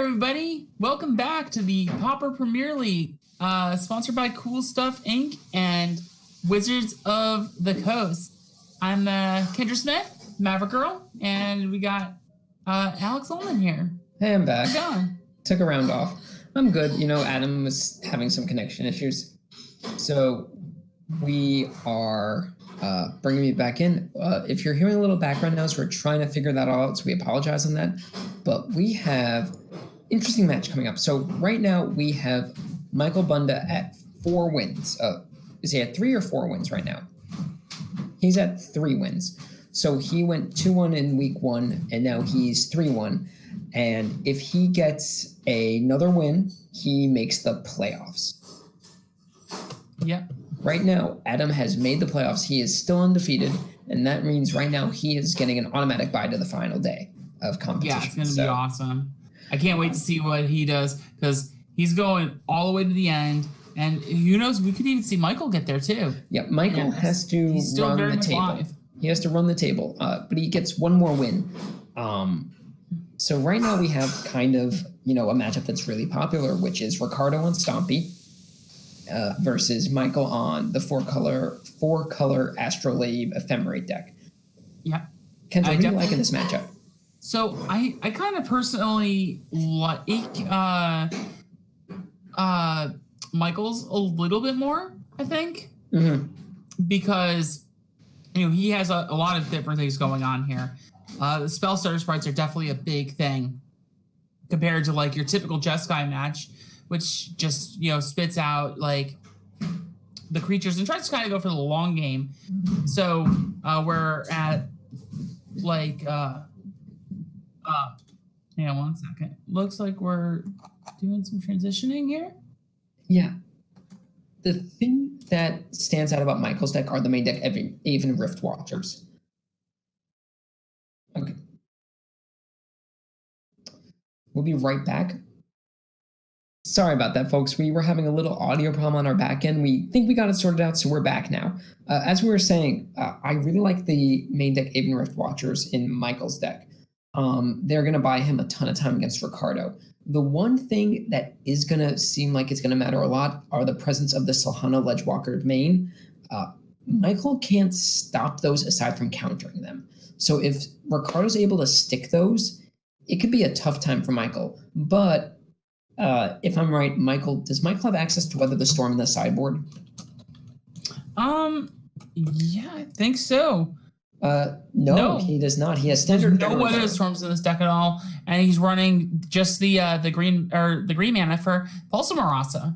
everybody. Welcome back to the Pauper Premier League, sponsored by Cool Stuff Inc. and Wizards of the Coast. I'm Kendra Smith, Maverick Girl, and we got Alex Ullman here. Hey, I'm back. How's it going? Took a round off. I'm good. You know, Adam was having some connection issues. So we are bringing me back in. If you're hearing a little background noise, we're trying to figure that out, so we apologize on that. But we have interesting match coming up. So right now we have Michael Bonde at 4 wins. Is he at 3 or 4 wins right now? He's at 3 wins. So he went 2-1 in week 1, and now he's 3-1. And if he gets another win, he makes the playoffs. Yep. Right now, Adam has made the playoffs. He is still undefeated, and that means right now he is getting an automatic bye to the final day of competition. Yeah, it's going to be awesome. I can't wait to see what he does, because he's going all the way to the end. And who knows, we could even see Michael get there too. Yeah, Michael has to run the table. Live. He has to run the table, but he gets one more win. So right now we have kind of, a matchup that's really popular, which is Ricardo on Stompy versus Michael on the four color Astrolabe Ephemerate deck. Yeah. Kendra, what do you like in this matchup? So I kind of personally like Michael's a little bit more, I think, because he has a lot of different things going on here. The Spellstutter Sprites are definitely a big thing compared to like your typical Jeskai match, which just spits out like the creatures and tries to kind of go for the long game. So we're at like hang on 1 second. Looks like we're doing some transitioning here. Yeah. The thing that stands out about Michael's deck are the main deck Aven Riftwatchers. Okay. We'll be right back. Sorry about that, folks. We were having a little audio problem on our back end. We think we got it sorted out, so we're back now. As we were saying, I really like the main deck Aven Riftwatchers in Michael's deck. They're going to buy him a ton of time against Ricardo. The one thing that is going to seem like it's going to matter a lot are the presence of the Silhana Ledgewalker main. Michael can't stop those aside from countering them. So if Ricardo's able to stick those, it could be a tough time for Michael. But if I'm right, does Michael have access to Weather the Storm in the sideboard? Yeah, I think so. No, he does not. He has standard. No Weather Storms in this deck at all, and he's running just the green mana for Pulse of Murasa.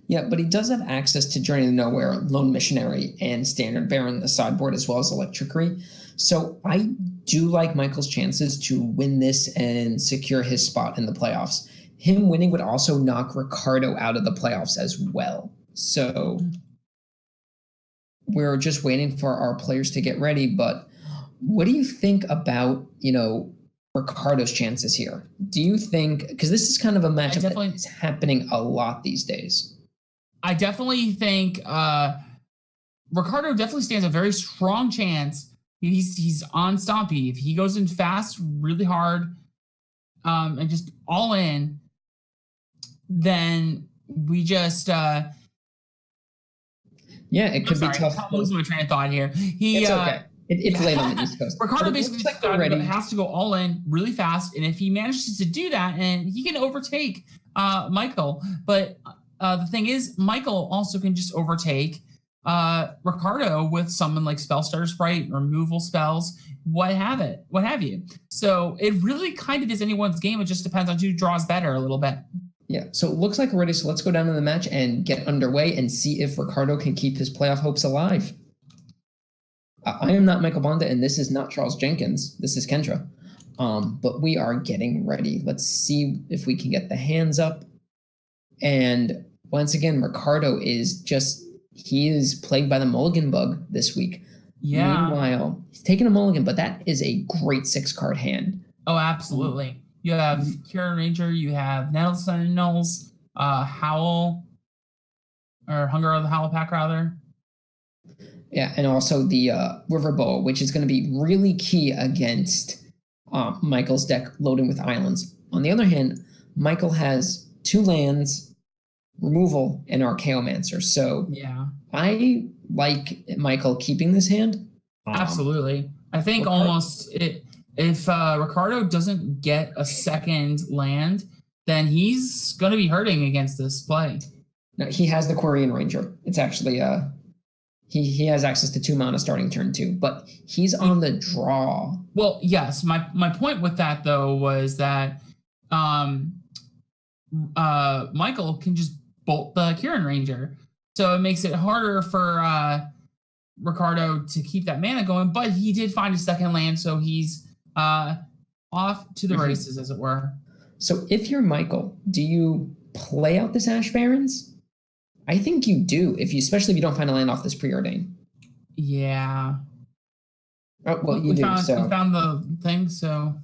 Yeah, but he does have access to Journey to Nowhere, Lone Missionary, and Standard Bearer in the sideboard, as well as Electrickery. So I do like Michael's chances to win this and secure his spot in the playoffs. Him winning would also knock Ricardo out of the playoffs as well. So we're just waiting for our players to get ready. But what do you think about, Ricardo's chances here? Do you think, because this is kind of a matchup that is happening a lot these days. I definitely think Ricardo definitely stands a very strong chance. He's on Stompy. If he goes in fast, really hard, and just all in, then we just it could be tough. I'm losing my train of thought here. It's okay. It's late on the East Coast. Ricardo basically has to go all in really fast, and if he manages to do that, and he can overtake Michael. But the thing is, Michael also can just overtake Ricardo with something like Spellstutter Sprite, removal spells, what have you. So it really kind of is anyone's game. It just depends on who draws better a little bit. Yeah, so it looks like we're ready. So let's go down to the match and get underway and see if Ricardo can keep his playoff hopes alive. I am not Michael Bonde, and this is not Charles Jenkins. This is Kendra. But we are getting ready. Let's see if we can get the hands up. And once again, Ricardo is he is plagued by the mulligan bug this week. Yeah. Meanwhile, he's taking a mulligan, but that is a great 6-card hand. Oh, absolutely. You have Quirion Ranger, you have Nettle Sentinels, Howl, or Hunger of the Howl Pack, rather. Yeah, and also the River Boa, which is going to be really key against Michael's deck loading with islands. On the other hand, Michael has 2 lands, removal, and Archaeomancer. So yeah, I like Michael keeping this hand. Absolutely. I think almost if Ricardo doesn't get a second land, then he's going to be hurting against this play. No, he has the Quirion Ranger. It's actually he has access to 2 mana starting turn 2, but he's on the draw. Well, yes. My point with that though was that Michael can just bolt the Quirion Ranger, so it makes it harder for Ricardo to keep that mana going. But he did find a second land, so he's off to the races, as it were. So if you're Michael, do you play out this Ash Barrens? I think you do, especially if you don't find a land off this Preordain. Yeah. Oh, well, we found the thing, so.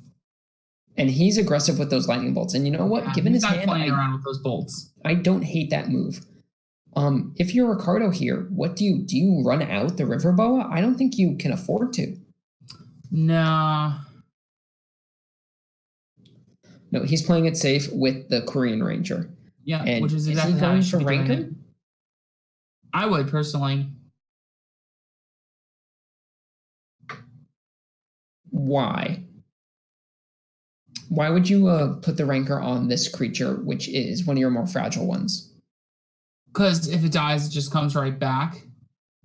And he's aggressive with those lightning bolts. And you know what? Given his hand, playing around with those bolts. I don't hate that move. If you're Ricardo here, what do you run out the River Boa? I don't think you can afford to. No, he's playing it safe with the Quirion Ranger. Yeah, and which is exactly how he should be doing it. I would personally. Why? Why would you put the Rancor on this creature, which is one of your more fragile ones? Because if it dies, it just comes right back.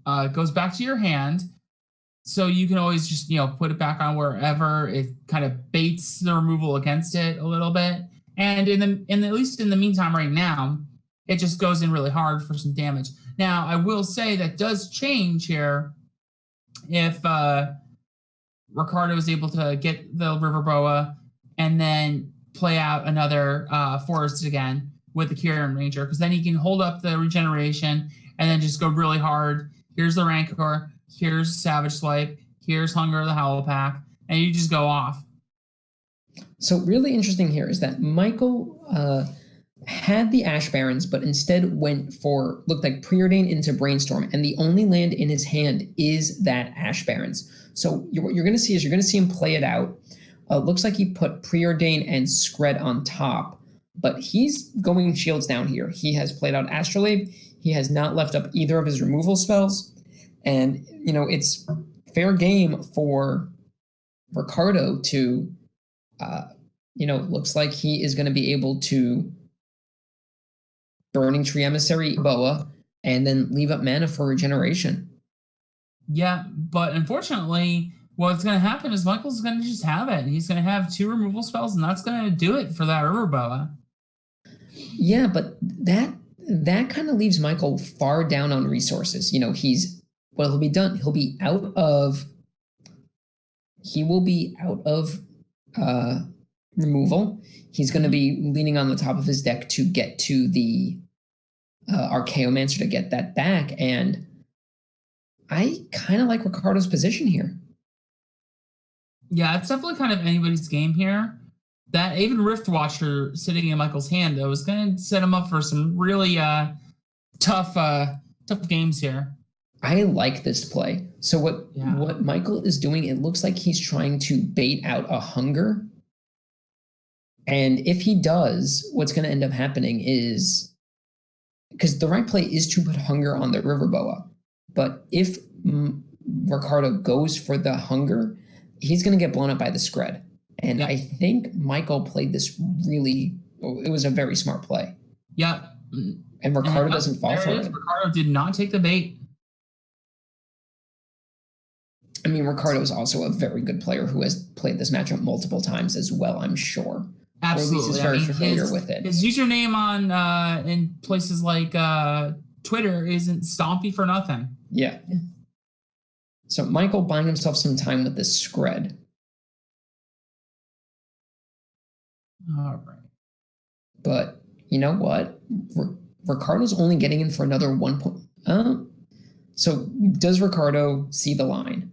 It goes back to your hand. So you can always just, put it back on wherever. It kind of baits the removal against it a little bit. And at least in the meantime right now, it just goes in really hard for some damage. Now, I will say that does change here if Ricardo is able to get the River Boa and then play out another forest again with the Quirion Ranger, because then he can hold up the regeneration and then just go really hard. Here's the Rancor, here's Savage Swipe, here's Hunger of the Howl Pack, and you just go off. So really interesting here is that Michael had the Ash Barrens, but instead looked like Preordain into Brainstorm, and the only land in his hand is that Ash Barrens. So what you're going to see him play it out. Looks like he put Preordain and Skred on top, but he's going shields down here. He has played out Astrolabe. He has not left up either of his removal spells, and it's fair game for Ricardo to. Looks like he is going to be able to Burning-Tree Emissary Boa and then leave up mana for regeneration. Yeah, but unfortunately, what's going to happen is Michael's going to just have it. He's going to have 2 removal spells, and that's going to do it for that River Boa. Yeah, but that kind of leaves Michael far down on resources. He'll be done. He will be out of removal. He's going to be leaning on the top of his deck to get to the Archaeomancer to get that back, and I kind of like Ricardo's position here. Yeah, it's definitely kind of anybody's game here. That Aven Riftwatcher sitting in Michael's hand, though, is going to set him up for some really tough games here. I like this play. So what Michael is doing, it looks like he's trying to bait out a Hunger. And if he does, what's going to end up happening is, because the right play is to put Hunger on the River Boa, but if Ricardo goes for the Hunger, he's going to get blown up by the Skred. And I think Michael played this it was a very smart play. Yeah. And Ricardo doesn't fall for it. Ricardo did not take the bait. I mean, Ricardo is also a very good player who has played this matchup multiple times as well, I'm sure. Absolutely. Or at least is very familiar with it. His username on in places like Twitter isn't Stompy for nothing. Yeah. So Michael buying himself some time with this Skred. All right. But you know what? Ricardo's only getting in for another 1 point. So does Ricardo see the line?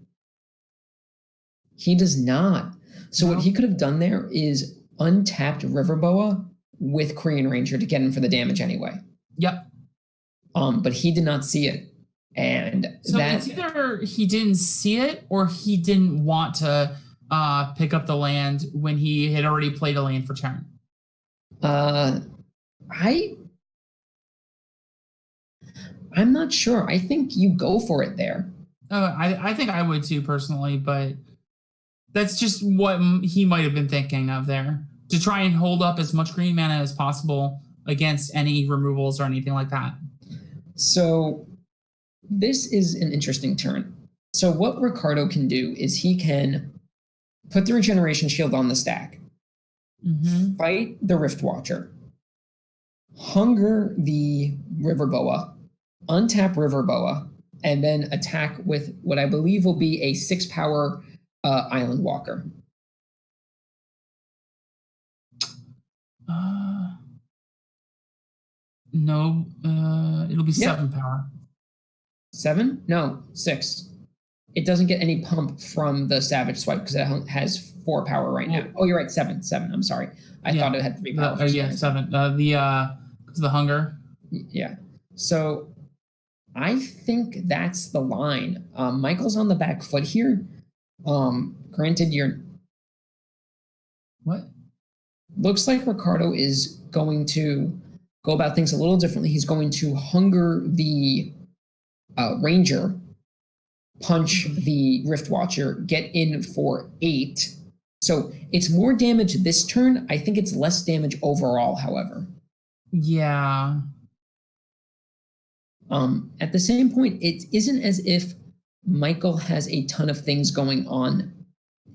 He does not. So what he could have done there is untapped River Boa with Quirion Ranger to get in for the damage anyway. Yep. But he did not see it. And so it's either he didn't see it or he didn't want to pick up the land when he had already played a land for turn. I'm not sure. I think you go for it there. I think I would too personally, but that's just what he might have been thinking of there, to try and hold up as much green mana as possible against any removals or anything like that. So this is an interesting turn. So what Ricardo can do is he can put the regeneration shield on the stack, fight the Riftwatcher, hunger the River Boa, untap River Boa, and then attack with what I believe will be a 6-power Island Walker. No, it'll be 7 power. 7? No, 6. It doesn't get any pump from the Savage Swipe because it has 4 power right now. Oh, you're right, 7. I'm sorry. I thought it had 3 power. Yeah, 7. Because the hunger. Yeah. So I think that's the line. Michael's on the back foot here. Granted, you're... What? Looks like Ricardo is going to go about things a little differently. He's going to hunger the Ranger, punch the Riftwatcher, get in for 8. So it's more damage this turn. I think it's less damage overall, however. Yeah. At the same point, it isn't as if Michael has a ton of things going on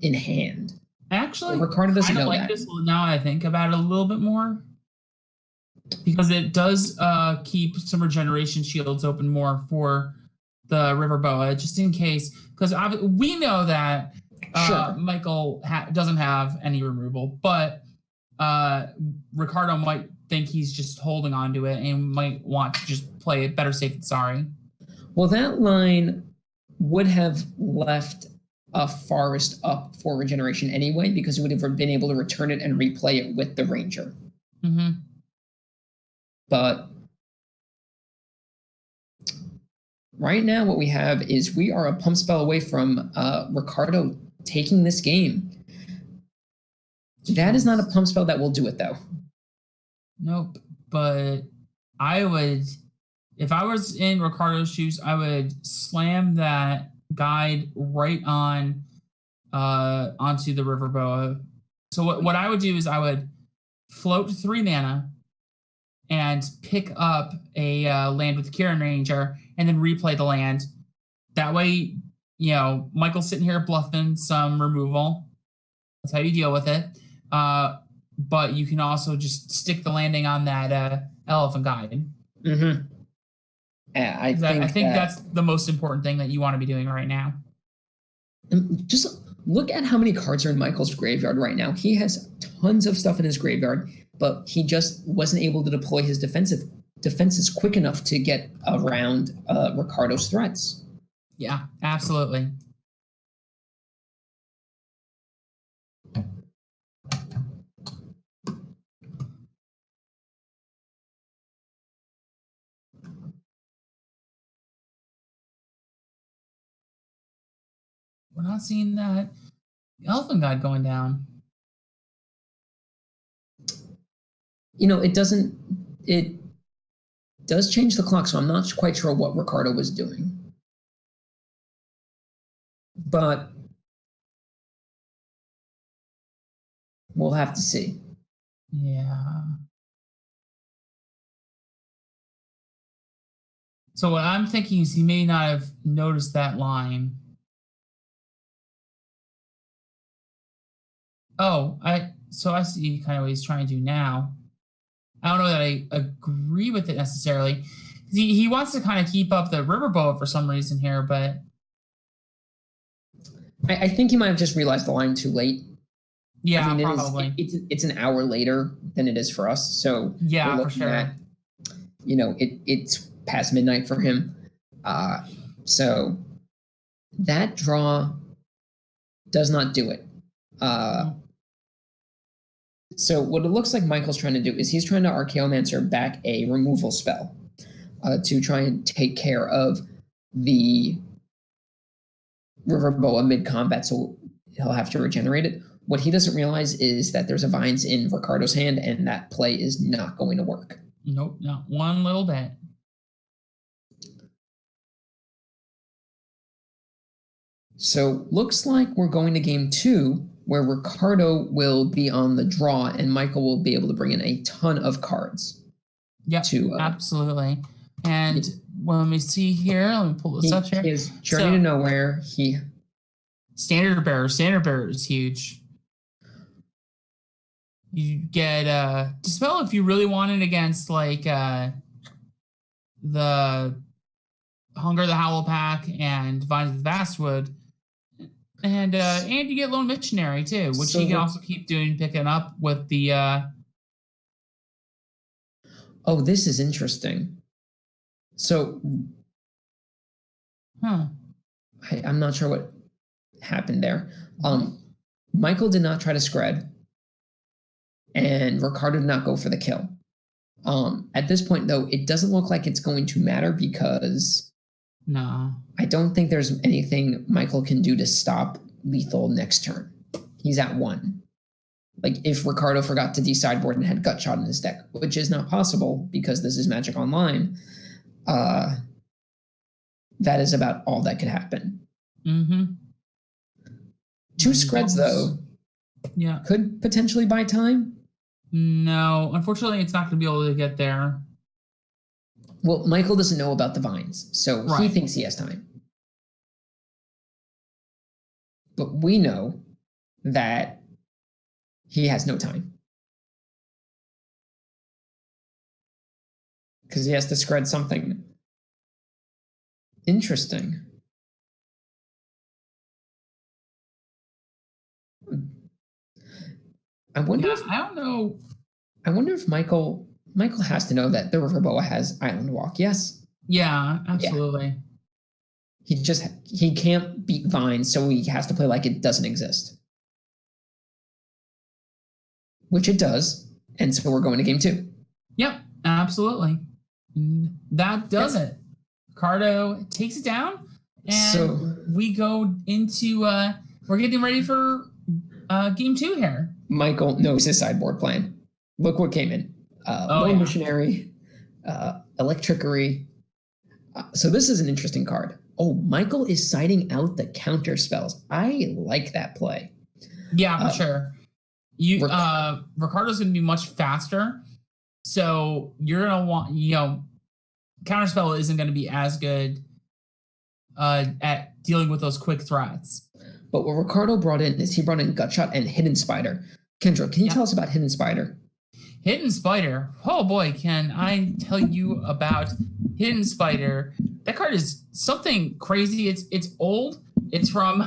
in hand. Actually, Ricardo doesn't know that. This now I think about it a little bit more, because it does keep some regeneration shields open more for the River Boa, just in case. Because we know that Michael doesn't have any removal, but Ricardo might think he's just holding on to it and might want to just play it better safe than sorry. Well, that line would have left a forest up for regeneration anyway, because it would have been able to return it and replay it with the Ranger. But right now what we have is we are a pump spell away from Ricardo taking this game. That is not a pump spell that will do it, though. Nope. But I would, if I was in Ricardo's shoes, I would slam that guide right on onto the River Boa. So what I would do is I would float 3 mana and pick up a land with Quirion Ranger and then replay the land. That way, you know, Michael's sitting here bluffing some removal. That's how you deal with it. But you can also just stick the landing on that elephant guide. I think that's the most important thing that you want to be doing right now. Just look at how many cards are in Michael's graveyard right now. He has tons of stuff in his graveyard, but he just wasn't able to deploy his defenses quick enough to get around Ricardo's threats. Yeah, absolutely. We're not seeing that elephant guide going down. You know, it does change the clock, so I'm not quite sure what Ricardo was doing. But we'll have to see. Yeah. So what I'm thinking is he may not have noticed that line. Oh, I see kind of what he's trying to do now. I don't know that I agree with it necessarily. He wants to kind of keep up the River Boa for some reason here, but I think he might have just realized the line too late. Yeah, I mean, probably. It's an hour later than it is for us, so yeah, for sure. At, you know, it's past midnight for him, so that draw does not do it. So what it looks like Michael's trying to do is he's trying to Archaeomancer back a removal spell to try and take care of the River Boa mid-combat, so he'll have to regenerate it. What he doesn't realize is that there's a Vines in Ricardo's hand, and that play is not going to work. Nope, not one little bit. So looks like we're going to game 2, where Ricardo will be on the draw, and Michael will be able to bring in a ton of cards. Yep, absolutely. And let me see here. Let me pull this up here. He is Journey to Nowhere. Standard Bearer is huge. You get Dispel if you really want it against like the Hunger the Howl Pack and Vines of Vastwood. And you get Lone Missionary too, which you can also keep picking up with the Oh, this is interesting. So I'm not sure what happened there. Michael did not try to Skred, and Ricardo did not go for the kill. At this point, though, it doesn't look like it's going to matter because I don't think there's anything Michael can do to stop lethal next turn. He's at 1. Like, if Ricardo forgot to de-sideboard and had Gutshot in his deck, which is not possible because this is Magic Online, that is about all that could happen. Mm-hmm. 2 Skreds, though, could potentially buy time. No, unfortunately, it's not going to be able to get there. Well, Michael doesn't know about the Vines, so he thinks he has time. But we know that he has no time. Because he has to Skred something. Interesting. I wonder if Michael has to know that the River Boa has Island Walk. Yes. Yeah, absolutely. Yeah. He can't beat Vines, so he has to play like it doesn't exist. Which it does, and so we're going to game 2. Yep, absolutely. That does it. Ricardo takes it down, and we go into we're getting ready for game 2 here. Michael knows his sideboard plan. Look what came in. Lone Missionary, Electrickery. So this is an interesting card. Oh, Michael is siding out the counter spells. I like that play. Yeah, for sure. Ricardo's going to be much faster, so you're going to want, Counterspell isn't going to be as good at dealing with those quick threats. But what Ricardo brought in is he brought in Gutshot and Hidden Spider. Kendra, can you tell us about Hidden Spider? Hidden Spider? Oh boy, can I tell you about Hidden Spider? That card is something crazy. It's old. It's from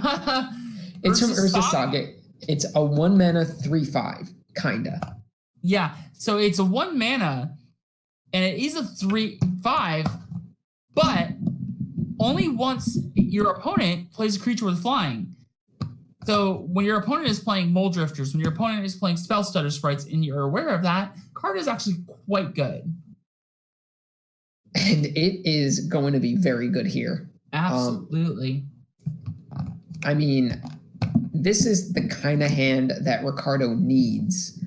Urza Saga. It's a 1 mana 3/5, kinda. Yeah, so it's a 1 mana, and it is a 3/5, but only once your opponent plays a creature with flying. So when your opponent is playing Mulldrifters, when your opponent is playing Spellstutter Sprites, and you're aware of that, card is actually quite good. And it is going to be very good here. Absolutely. I mean, this is the kind of hand that Ricardo needs,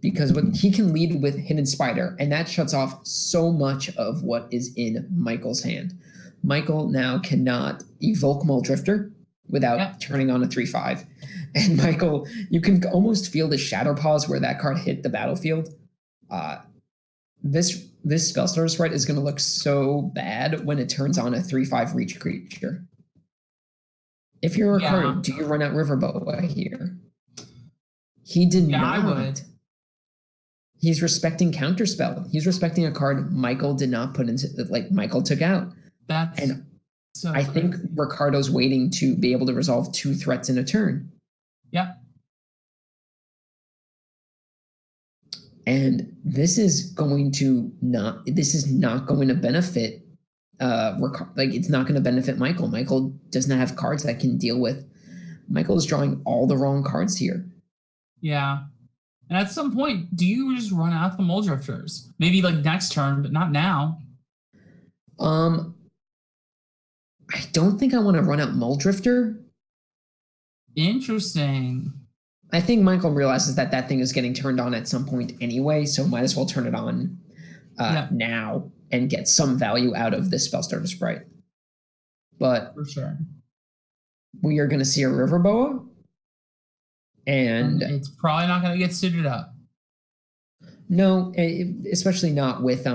because he can lead with Hidden Spider, and that shuts off so much of what is in Michael's hand. Michael now cannot evoke Mulldrifter without turning on a 3/5. And Michael, you can almost feel the Shadow Pause where that card hit the battlefield. This Spellstutter Sprite is going to look so bad when it turns on a 3/5 reach creature. If you're Ricardo, do you run out River Boa here? He did not. I would. He's respecting Counterspell. He's respecting a card Michael did not put into, Michael took out. I think Ricardo's waiting to be able to resolve 2 threats in a turn. Yeah. And this is not going to benefit it's not going to benefit Michael. Michael does not have cards that can deal with. Michael is drawing all the wrong cards here. Yeah. And at some point, do you just run out the Mulldrifters? Maybe next turn, but not now. I don't think I want to run out Mulldrifter. Interesting. I think Michael realizes that that thing is getting turned on at some point anyway, so might as well turn it on now and get some value out of this Spellstutter Sprite. But for sure, we are going to see a River Boa, and it's probably not going to get suited up. No, especially not with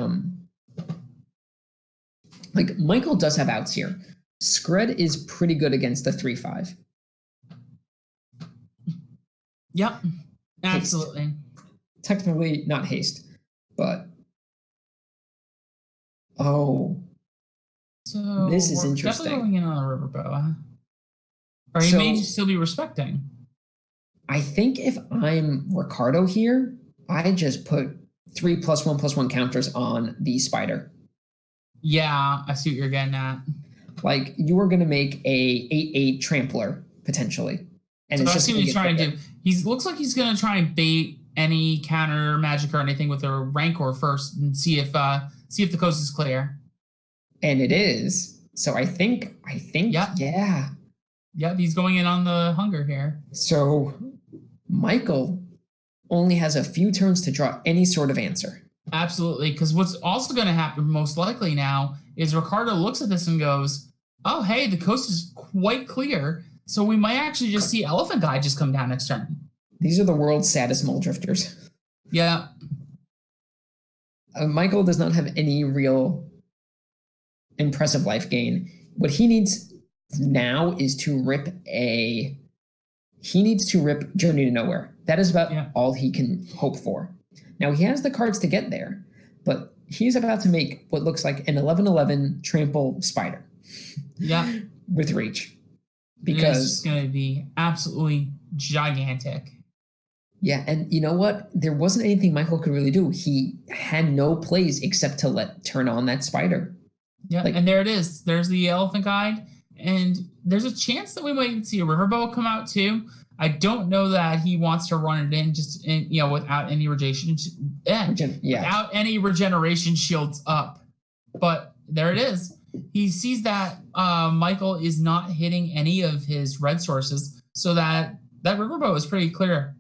like Michael does have outs here. Skred is pretty good against the 3/5. Yep, absolutely. Haste. Technically not haste, but so this is interesting. Definitely going in on a River Boa, or he may still be respecting. I think if I'm Ricardo here, I just put 3+1/+1 counters on the spider. Yeah, I see what you're getting at. Like you are going to make a 8/8 trampler potentially, and so it's I just see what he's trying to do. He looks like he's going to try and bait any counter magic or anything with a Rancor first, and see if the coast is clear. And it is. So I think, yeah. Yep, he's going in on the hunger here. So Michael only has a few turns to draw any sort of answer. Absolutely, because what's also going to happen most likely now is Ricardo looks at this and goes, oh, hey, the coast is quite clear, so we might actually just see Elephant Guy just come down next turn. These are the world's saddest Mulldrifters. Yeah. Michael does not have any real impressive life gain. What he needs now is to rip Journey to Nowhere. That is about all he can hope for. Now he has the cards to get there, but he's about to make what looks like an 11/11 trample spider. Yeah. With reach. Because it's going to be absolutely gigantic. Yeah, and you know what? There wasn't anything Michael could really do. He had no plays except to turn on that spider. Yeah, and there it is. There's the Elephant Guide, and there's a chance that we might see a River Boa come out too. I don't know that he wants to run it in without any without any regeneration shields up. But there it is. He sees that Michael is not hitting any of his red sources, so that River Boa is pretty clear.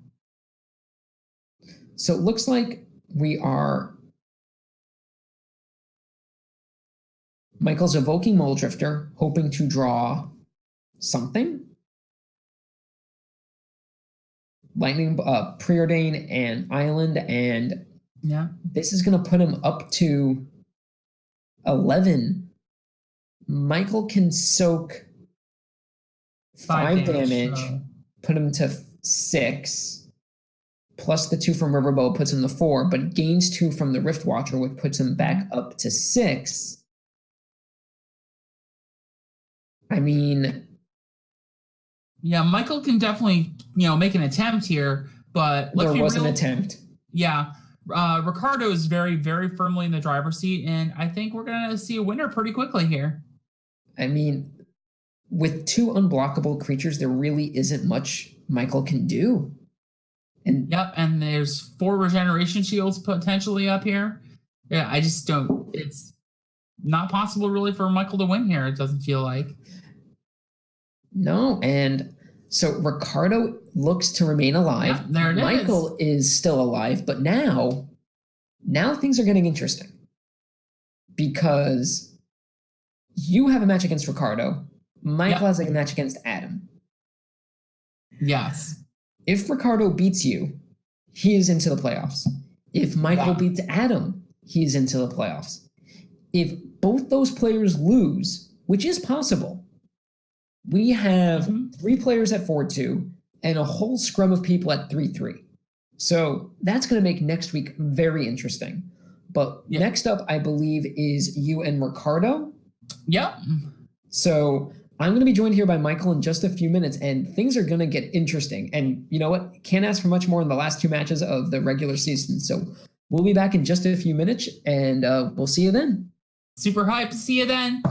So it looks like Michael's evoking Mulldrifter, hoping to draw something. Lightning, Preordain, and Island, and this is going to put him up to 11. Michael can soak 5 damage, put him to 6. Plus the 2 from River Boa puts him to 4, but gains 2 from the Riftwatcher, which puts him back up to 6. I mean, yeah, Michael can definitely, make an attempt here, but there was an attempt. Yeah, Ricardo is very, very firmly in the driver's seat, and I think we're going to see a winner pretty quickly here. I mean, with 2 unblockable creatures, there really isn't much Michael can do. And there's 4 regeneration shields potentially up here. Yeah, I just don't. It's not possible really for Michael to win here. It doesn't feel like. No, and so Ricardo looks to remain alive. Yeah, there it is. Michael is still alive, but now things are getting interesting because you have a match against Ricardo. Michael has a match against Adam. Yes. If Ricardo beats you, he is into the playoffs. If Michael beats Adam, he is into the playoffs. If both those players lose, which is possible, we have 3 players at 4-2 and a whole scrum of people at 3-3. So that's going to make next week very interesting. But next up, I believe, is you and Ricardo. Yep. So I'm going to be joined here by Michael in just a few minutes, and things are going to get interesting. And you know what? Can't ask for much more in the last 2 matches of the regular season. So we'll be back in just a few minutes, and we'll see you then. Super hyped. See you then.